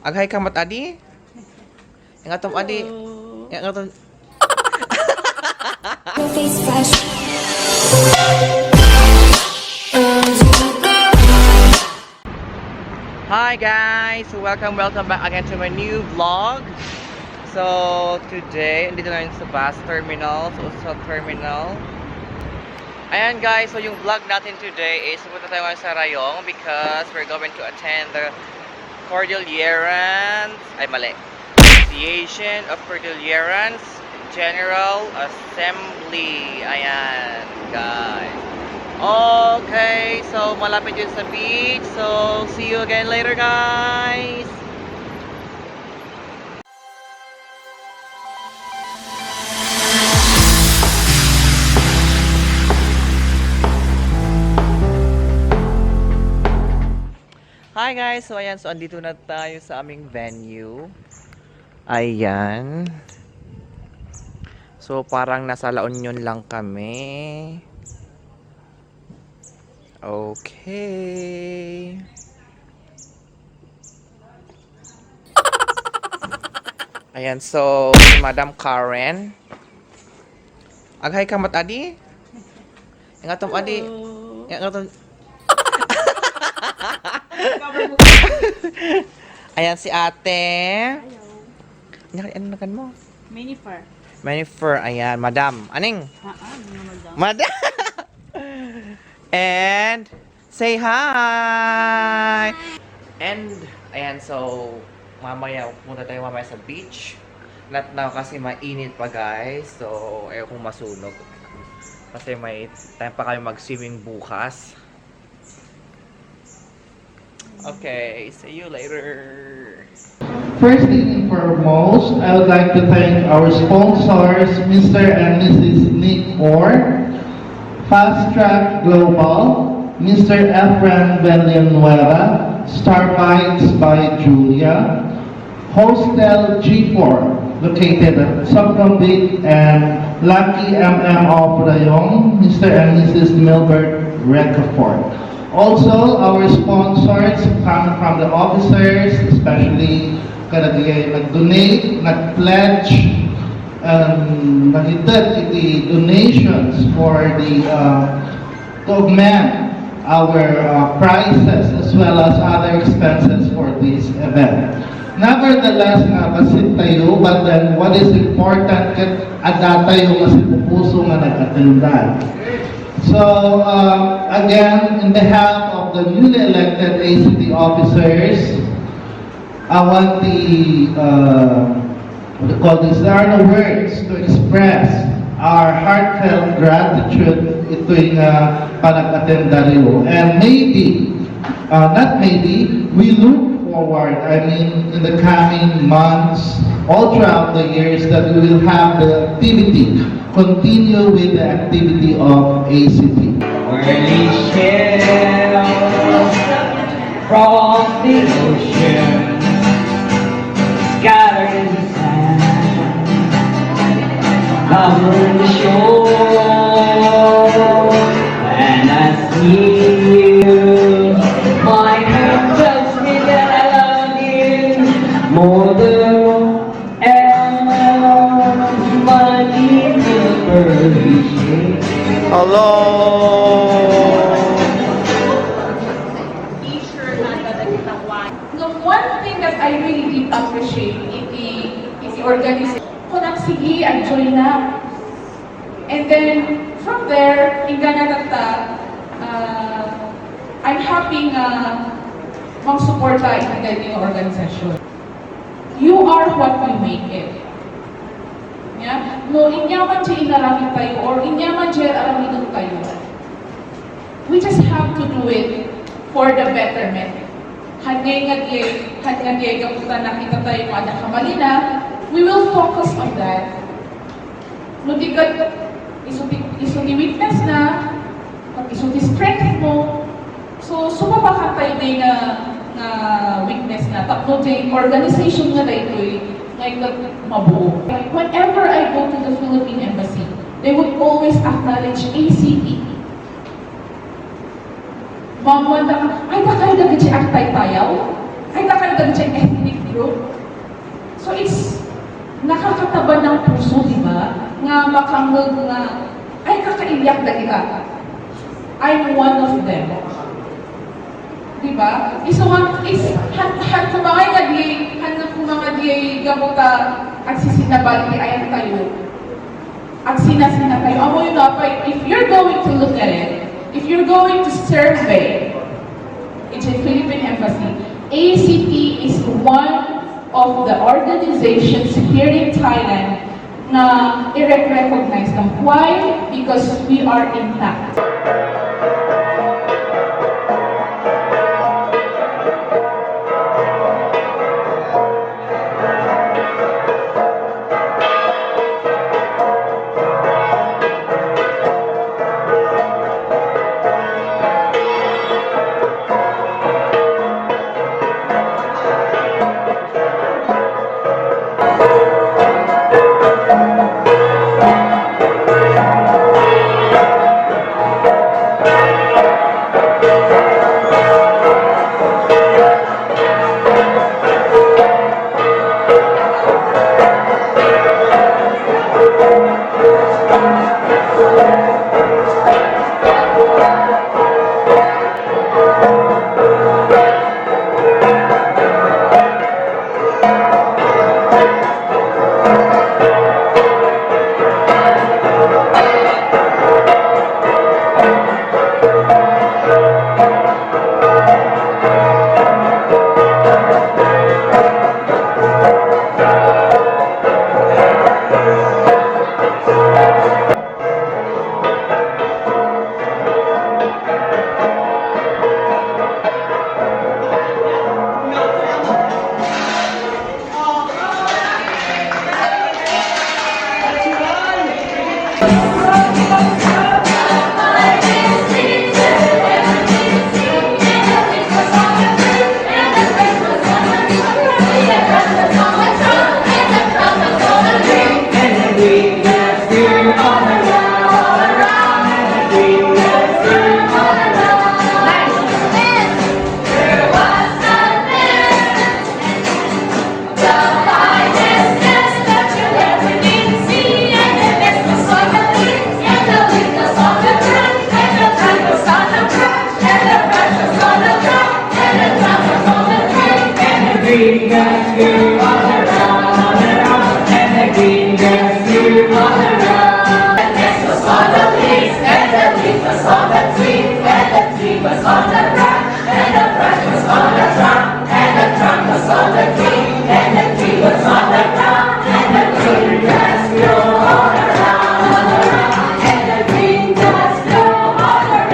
Aghay ka mat adi? Yang atom adi. Yang atom. Your face fresh. Hi guys! Welcome back again to my new vlog. So today, andito na sa bus terminal, sa Usod Terminal. Ayan guys, so yung vlog natin today is pupunta tayo ngayon sa Rayong because we're going to attend the Cordilleran, Association of Cordilleran General Assembly. Ayan guys. Okay, so malapit yun sa beach. So see you again later guys. Hi guys! So ayan, so andito na tayo sa aming venue. Ayan. So parang nasa La Union lang kami. Okay. Ayan, so si Madam Karen. Aghay ka mat adi? Yang atom adi. Yang atom. Ayan si ate. Ano nakan mo? Minifer. Manifer, ayan, madam. Aning? Madam. Madam. And say hi. And ayan, so mamaya pumunta tayo mamaya sa beach. Not now kasi mainit pa guys. So ayaw kong masunog. Kasi may time pa kami mag-swimming bukas. Okay, see you later. First and foremost, I would like to thank our sponsors, Mr. and Mrs. Nick Moore, Fast Track Global, Mr. Efren Villanueva, Star Bites by Julia, Hostel G4, located at Sukhumvit, and Lucky MM of Rayong, Mr. and Mrs. Milbert Recafort. Also, our sponsors come from the officers, especially nag-donate, nag-pledge, nag-itad iti donations for the to augment our prices as well as other expenses for this event. Nevertheless, nakasit tayo, but then what is important, ada tayo kasi pupuso nga nag-attendan. So, again, in behalf of the newly elected ACT officers, I want there are no words to express our heartfelt gratitude ito'y panag-atendaryo. And maybe, not maybe, we look forward, in the coming months, all throughout the years, that we will have the activity, continue with the activity of ACT. Whirling shells from the ocean gathered in the sand, covering the shore. And I see you, my heart tells me that I love you more than else, my little birdie. Hello. The one thing that I really did appreciate is the organization. Kung sige, I join na. And then, from there, I'm happy na mag-suporta yung organization. You are what we make it. Yeah? No, inyaman siya inaramid tayo or inyaman siya aramidon tayo. We just have to do it for the betterment. Hanyay kamusta nakita tayo mga nakamali na, we will focus on that. No, di ka, iso ni weakness na, pag iso ni strength mo, so sumabaka tayo na weakness na, tapos yung organization nga na ito'y mabuo. Whenever I go to the Philippine Embassy, they would always acknowledge ACT. Mamanda ka, ay takay dagat siya aktay tayaw, ay takay dagat siya ethnic group. So it's nakakataba ng puso, di ba? Nga makangag nga, ay kakaiyak na kita. I'm one of them. Di ba? Han kumangay nga di, gamuta at sisinabal di ayan tayo. At sinasina tayo. Amo yun dapat, if you're going to look at it, if you're going to survey, it's a Philippine Embassy, ACT is one of the organizations here in Thailand na i-recognize them. Why? Because we are intact. green grass grew all around, and the green grass grew all around. The nest was on the leaves, and the leaf was on the tree, and the tree was on the branch, and the branch was on the trunk, and the trunk was on the tree, and the tree was on the ground, and the green grass grew all around, and the green grass grew all around.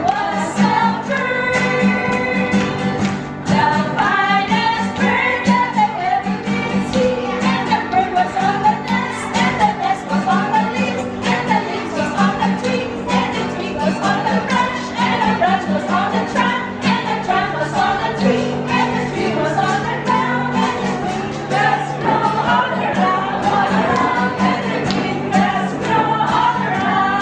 Was a bird, the finest bird that I've ever been seen. And the bird was on the nest, and the nest was on the leaves, and the leaves was on the tree, and the tree was on the branch, and the branch was on the trunk, and the trunk was on the tree, and the tree was on the ground, and the green grass grew all around, and the green grass grew all around.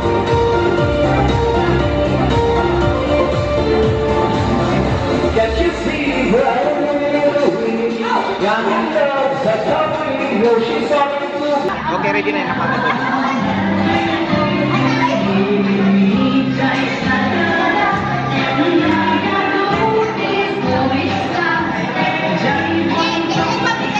There we go. Okay, ready na yun. Nakakatapos. Hãy subscribe cho kênh Ghiền Mì Gõ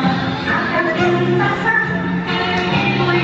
để không bỏ lỡ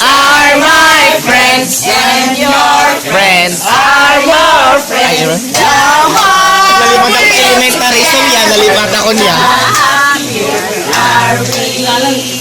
are my friends, and your friends are your friends. Nalipat ang elementary, so yan, nalipat ako niya. Are we?